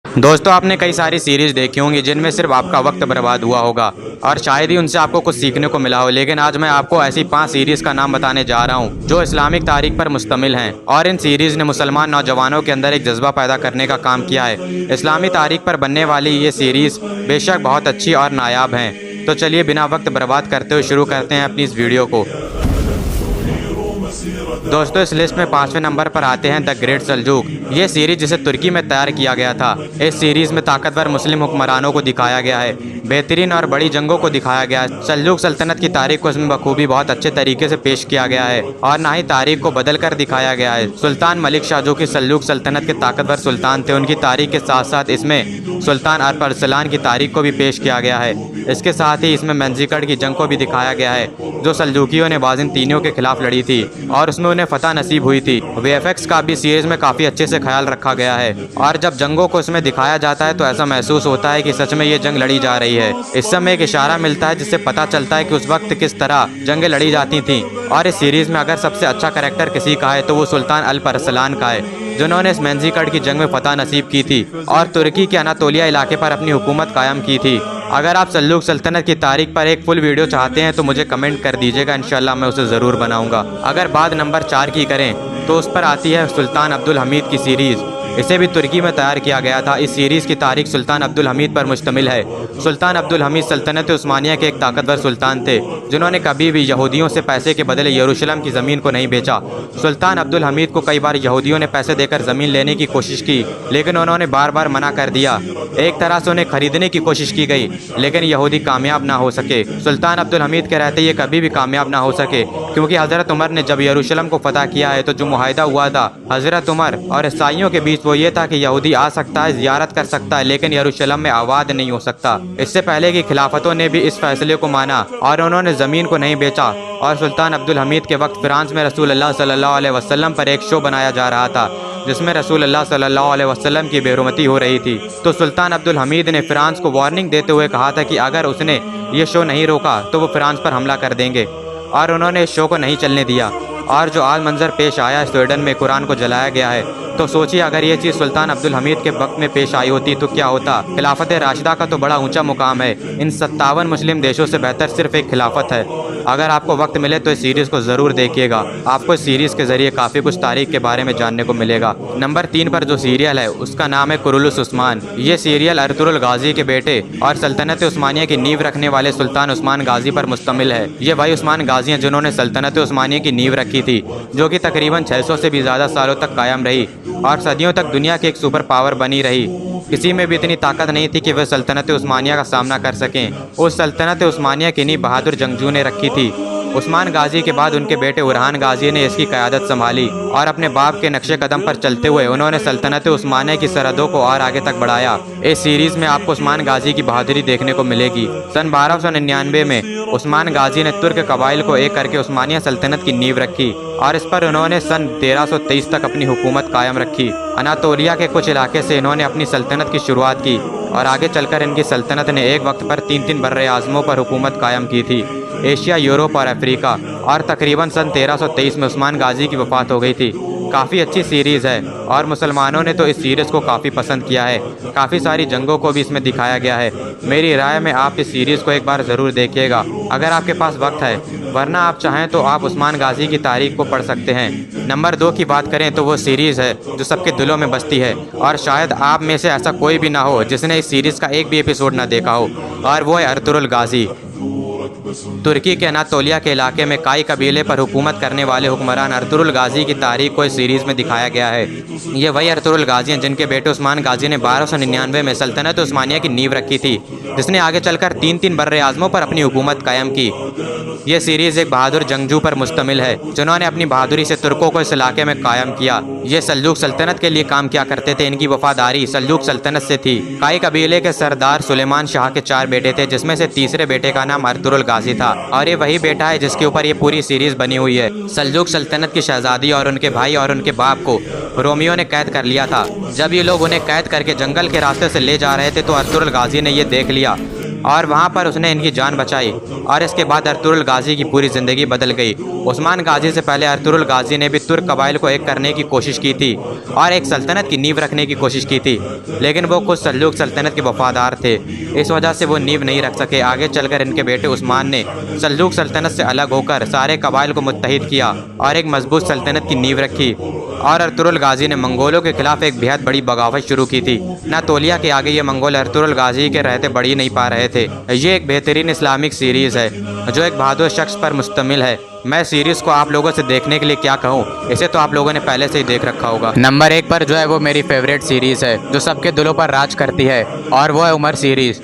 दोस्तों, आपने कई सारी सीरीज देखी होंगी जिनमें सिर्फ आपका वक्त बर्बाद हुआ होगा और शायद ही उनसे आपको कुछ सीखने को मिला हो। लेकिन आज मैं आपको ऐसी 5 सीरीज का नाम बताने जा रहा हूं जो इस्लामिक तारीख पर मुश्तमिल हैं और इन सीरीज ने मुसलमान नौजवानों के अंदर एक जज्बा पैदा करने का काम किया है। इस्लामी तारीख पर बनने वाली ये सीरीज बेशक बहुत अच्छी और नायाब हैं। तो चलिए बिना वक्त बर्बाद करते हुए शुरू करते हैं अपनी इस वीडियो को। दोस्तों, इस लिस्ट में 5वें नंबर पर आते हैं द ग्रेट सल्जूक। ये सीरीज जिसे तुर्की में तैयार किया गया था। इस सीरीज में ताकतवर मुस्लिम हुक्मरानों को दिखाया गया है, बेहतरीन और बड़ी जंगों को दिखाया गया है। सल्जूक सल्तनत की तारीख को इसमें बखूबी बहुत अच्छे तरीके से पेश किया गया है और ना ही तारीख को बदल कर दिखाया गया है। सुल्तान मलिक शाह जो कि सल्जूक सल्तनत के ताकतवर सुल्तान थे, उनकी तारीख के साथ साथ इसमें सुल्तान अरसलान की तारीख को भी पेश किया गया है। इसके साथ ही इसमें मंजीकड़ की जंग को भी दिखाया गया है जो सल्जूकियों ने बाज़ंतीनियों के खिलाफ लड़ी थी और उसमें उन्हें फतह नसीब हुई थी। वीएफएक्स का भी सीरीज में काफ़ी अच्छे से ख्याल रखा गया है और जब जंगों को इसमें दिखाया जाता है तो ऐसा महसूस होता है कि सच में ये जंग लड़ी जा रही है। इस समय एक इशारा मिलता है जिससे पता चलता है कि उस वक्त किस तरह जंगें लड़ी जाती थीं। और इस सीरीज में अगर सबसे अच्छा कैरेक्टर किसी का है तो वो सुल्तान अरसलान का है, जिन्होंने इस मंजीकड़ की जंग में फतह नसीब की थी और तुर्की के अनातोलिया इलाके पर अपनी हुकूमत कायम की थी। अगर आप सल्जूक सल्तनत की तारीख पर एक फुल वीडियो चाहते हैं तो मुझे कमेंट कर दीजिएगा, इंशाल्लाह मैं उसे ज़रूर बनाऊंगा। अगर बात नंबर 4 की करें तो उस पर आती है सुल्तान अब्दुल हमीद की सीरीज़। इसे भी तुर्की में तैयार किया गया था। इस सीरीज़ की तारीख सुल्तान अब्दुल हमीद पर मुश्तमिल है। सुल्तान अब्दुल हमीद सल्तनत उस्मानिया के एक ताकतवर सुल्तान थे जिन्होंने कभी भी यहूदियों से पैसे के बदले यरूशलेम की ज़मीन को नहीं बेचा। सुल्तान अब्दुल हमीद को कई बार यहूदियों ने पैसे देकर ज़मीन लेने की कोशिश की, लेकिन उन्होंने बार बार मना कर दिया। एक तरह से उन्हें खरीदने की कोशिश की गई, लेकिन यहूदी कामयाब ना हो सके। सुल्तान अब्दुल हमीद के रहते ये कभी भी कामयाब ना हो सके, क्योंकि हज़रत उमर ने जब यरूशलेम को फतह किया है तो जो मुआहिदा हुआ था हज़रत उमर और ईसाइयों के बीच वो ये था कि यहूदी आ सकता है, ज़ियारत कर सकता है, लेकिन यरूशलेम में आबाद नहीं हो सकता। इससे पहले की खिलाफतों ने भी इस फैसले को माना और उन्होंने ज़मीन को नहीं बेचा। और सुल्तान अब्दुल हमीद के वक्त फ्रांस में रसूलुल्लाह सल्लल्लाहु अलैहि वसल्लम पर एक शो बनाया जा रहा था जिसमें रसूलुल्लाह सल्लल्लाहु अलैहि वसल्लम की बेरुमती हो रही थी। तो सुल्तान अब्दुल हमीद ने फ्रांस को वार्निंग देते हुए कहा था कि अगर उसने ये शो नहीं रोका तो वो फ्रांस पर हमला कर देंगे, और उन्होंने इस शो को नहीं चलने दिया। और जो आज मंजर पेश आया स्वीडन में कुरान को जलाया गया है, तो सोचिए अगर ये चीज़ सुल्तान अब्दुल हमीद के वक्त में पेश आई होती तो क्या होता। खिलाफत राशिदा का तो बड़ा ऊंचा मुकाम है। इन 57 मुस्लिम देशों से बेहतर सिर्फ एक खिलाफत है। अगर आपको वक्त मिले तो इस सीरीज़ को ज़रूर देखिएगा, आपको इस सीरीज़ के ज़रिए काफ़ी कुछ तारीख के बारे में जानने को मिलेगा। नंबर 3 पर जो सीरियल है उसका नाम है कुरुलुस उस्मान। ये सीरियल अर्तुरुल गाजी के बेटे और सल्तनत उस्मानिया की नींव रखने वाले सुल्तान उस्मान गाजी पर मुश्तमिल है। ये वही उस्मान गाजी हैं जिन्होंने सल्तनत उस्मानिया की नींव रखी थी, जो कि तकरीबन 600 से भी ज़्यादा सालों तक कायम रही और सदियों तक दुनिया की एक सुपर पावर बनी रही। किसी में भी इतनी ताकत नहीं थी कि वह सल्तनत उस्मानिया का सामना कर सकें। उस सल्तनत उस्मानिया की नींव बहादुर जंगजू ने रखी थी। उस्मान गाजी के बाद उनके बेटे उरहान गाजी ने इसकी क़यादत संभाली और अपने बाप के नक्शे कदम पर चलते हुए उन्होंने सल्तनत उस्मानिया की सरहदों को और आगे तक बढ़ाया। इस सीरीज़ में आपको उस्मान गाजी की बहादुरी देखने को मिलेगी। सन 1299 में उस्मान गाजी ने तुर्क कबाइल को एक करके उस्मानिया सल्तनत की नींव रखी और इस पर उन्होंने सन 1323 तक अपनी हुकूमत कायम रखी। अनातोलिया के कुछ इलाके से इन्होंने अपनी सल्तनत की शुरुआत की और आगे चलकर इनकी सल्तनत ने एक वक्त पर 3 बर्रे आज़मों पर हुकूमत कायम की थी, एशिया, यूरोप और अफ्रीका। और तकरीबन सन 1323 में उस्मान गाजी की वफ़ात हो गई थी। काफ़ी अच्छी सीरीज़ है और मुसलमानों ने तो इस सीरीज़ को काफ़ी पसंद किया है। काफ़ी सारी जंगों को भी इसमें दिखाया गया है। मेरी राय में आप इस सीरीज़ को एक बार ज़रूर देखिएगा अगर आपके पास वक्त है, वरना आप चाहें तो आप उस्मान गाजी की तारीख को पढ़ सकते हैं। नंबर 2 की बात करें तो वो सीरीज़ है जो सबके दिलों में बसती है और शायद आप में से ऐसा कोई भी ना हो जिसने इस सीरीज़ का एक भी एपिसोड ना देखा हो, और वो है अर्तुरुल गाजी। तुर्की के अनातोलिया के इलाके में काई कबीले पर हुकूमत करने वाले हुक्मरान अर्तुरुल गाजी की तारीख को इस सीरीज़ में दिखाया गया है। ये वही अर्तुरुल गाजी हैं जिनके बेटे उस्मान गाजी ने 1299 में सल्तनत उस्मानिया की नींव रखी थी, जिसने आगे चलकर 3 बर्रे आज़मों पर अपनी हुकूमत कायम की। ये सीरीज़ एक बहादुर जंगजू पर मुश्तमिल है जिन्होंने अपनी बहादुरी से तुर्कों को इस इलाके में कायम किया। ये सल्जूक सल्तनत के लिए काम किया करते थे। इनकी वफादारी सल्जूक सल्तनत से थी। काई कबीले के सरदार सुलेमान शाह के 4 बेटे थे, जिसमें से तीसरे बेटे का नाम अर्तुरुल गाजी था और ये वही बेटा है जिसके ऊपर ये पूरी सीरीज़ बनी हुई है। सल्जूक सल्तनत की शहजादी और उनके भाई और उनके बाप को रोमियो ने कैद कर लिया था। जब ये लोग उन्हें कैद करके जंगल के रास्ते से ले जा रहे थे तो अर्तुरुल गाजी ने ये देख लिया और वहाँ पर उसने इनकी जान बचाई और इसके बाद अर्तुगरुल गाजी की पूरी ज़िंदगी बदल गई। उस्मान गाजी से पहले अर्तुगरुल गाजी ने भी तुर्क कबाइल को एक करने की कोशिश की थी और एक सल्तनत की नींव रखने की कोशिश की थी, लेकिन वो खुद सल्जूक सल्तनत के वफादार थे। इस वजह से वो नींव नहीं रख सके। आगे चलकर इनके बेटे उस्मान ने सल्जूक सल्तनत से अलग होकर सारे कबाइल को मुत्तहिद किया और एक मजबूत सल्तनत की नींव रखी। और अर्तुगरुल गाजी ने मंगोलों के खिलाफ एक बेहद बड़ी बगावत शुरू की थी। नातोलिया के आगे ये मंगोल अर्तुगरुल गाजी के रहते बढ़ ही नहीं पा रहे थे। ये एक बेहतरीन इस्लामिक सीरीज़ है जो एक बहादुर शख्स पर मुश्तमिल है। मैं सीरीज़ को आप लोगों से देखने के लिए क्या कहूँ, इसे तो आप लोगों ने पहले से ही देख रखा होगा। नंबर 1 पर जो है वो मेरी फेवरेट सीरीज़ है जो सबके दिलों पर राज करती है, और वो है उमर सीरीज़,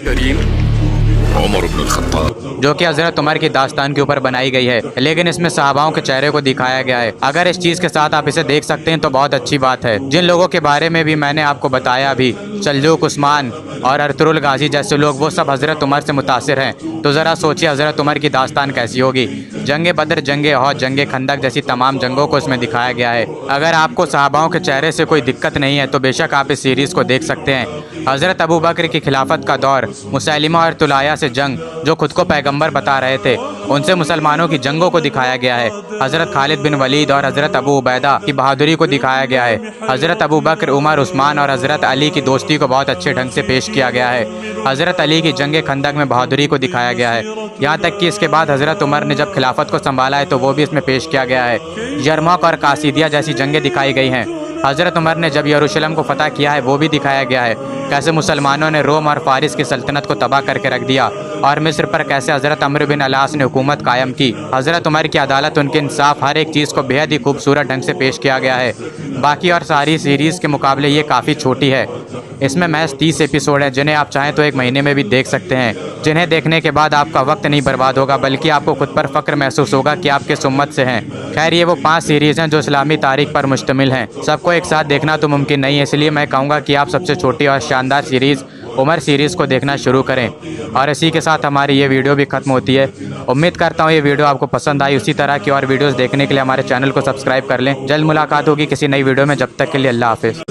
जो कि हज़रत उमर की दास्तान के ऊपर बनाई गई है, लेकिन इसमें सहाबाओं के चेहरे को दिखाया गया है। अगर इस चीज़ के साथ आप इसे देख सकते हैं तो बहुत अच्छी बात है। जिन लोगों के बारे में भी मैंने आपको बताया अभी, सल्जूक, उस्मान और अर्तुगरुल गाजी जैसे लोग, वो सब हज़रत उमर से मुतासिर हैं। तो ज़रा सोचिए हज़रत उमर की दास्तान कैसी होगी। जंग बदर, जंग अहद, जंग खंदक जैसी तमाम जंगों को इसमें दिखाया गया है। अगर आपको सहाबाओं के चेहरे से कोई दिक्कत नहीं है तो बेशक आप इस सीरीज़ को देख सकते हैं। हज़रत अबू बकर की खिलाफत का दौर, मुसैलिमा और तुलाया से जंग, जो खुद को पैगंबर बता रहे थे, उनसे मुसलमानों की जंगों को दिखाया गया है। हज़रत खालिद बिन वलीद और हज़रत अबू उबैदा की बहादुरी को दिखाया गया है। हज़रत अबू बकर, उमर, उस्मान और हज़रत अली की दोस्ती को बहुत अच्छे ढंग से पेश किया गया है। हज़रत अली की जंग खंदक में बहादुरी को दिखाया गया है। यहाँ तक कि इसके बाद हज़रत उमर ने जब खिलाफत को संभाला है तो वो भी इसमें पेश किया गया है। यरमुक और कासिदिया जैसी जंगें दिखाई गई हैं। हज़रत उमर ने जब यरूशलेम को फतह किया है वो भी दिखाया गया है। कैसे मुसलमानों ने रोम और फारिस की सल्तनत को तबाह करके रख दिया, और मिस्र पर कैसे हज़रत अम्र बिन अलास ने हुकूमत कायम की। हज़रत उमर की अदालत, उनके इंसाफ, हर एक चीज़ को बेहद ही खूबसूरत ढंग से पेश किया गया है। बाकी और सारी सीरीज़ के मुकाबले ये काफ़ी छोटी है। इसमें महज 30 एपिसोड हैं जिन्हें आप चाहें तो एक महीने में भी देख सकते हैं, जिन्हें देखने के बाद आपका वक्त नहीं बर्बाद होगा बल्कि आपको खुद पर फ़ख्र महसूस होगा कि आप किस उम्मत से हैं। खैर, ये वो 5 सीरीज़ हैं जो इस्लामी तारीख पर मुश्तमिल हैं। सबको एक साथ देखना तो मुमकिन नहीं है, इसलिए मैं कहूँगा कि आप सबसे छोटी और शानदार सीरीज़ उमर सीरीज़ को देखना शुरू करें। और इसी के साथ हमारी ये वीडियो भी ख़त्म होती है। उम्मीद करता हूँ ये वीडियो आपको पसंद आई। उसी तरह की और वीडियोस देखने के लिए हमारे चैनल को सब्सक्राइब कर लें। जल्द मुलाकात होगी किसी नई वीडियो में, जब तक के लिए अल्लाह हाफ़िज़।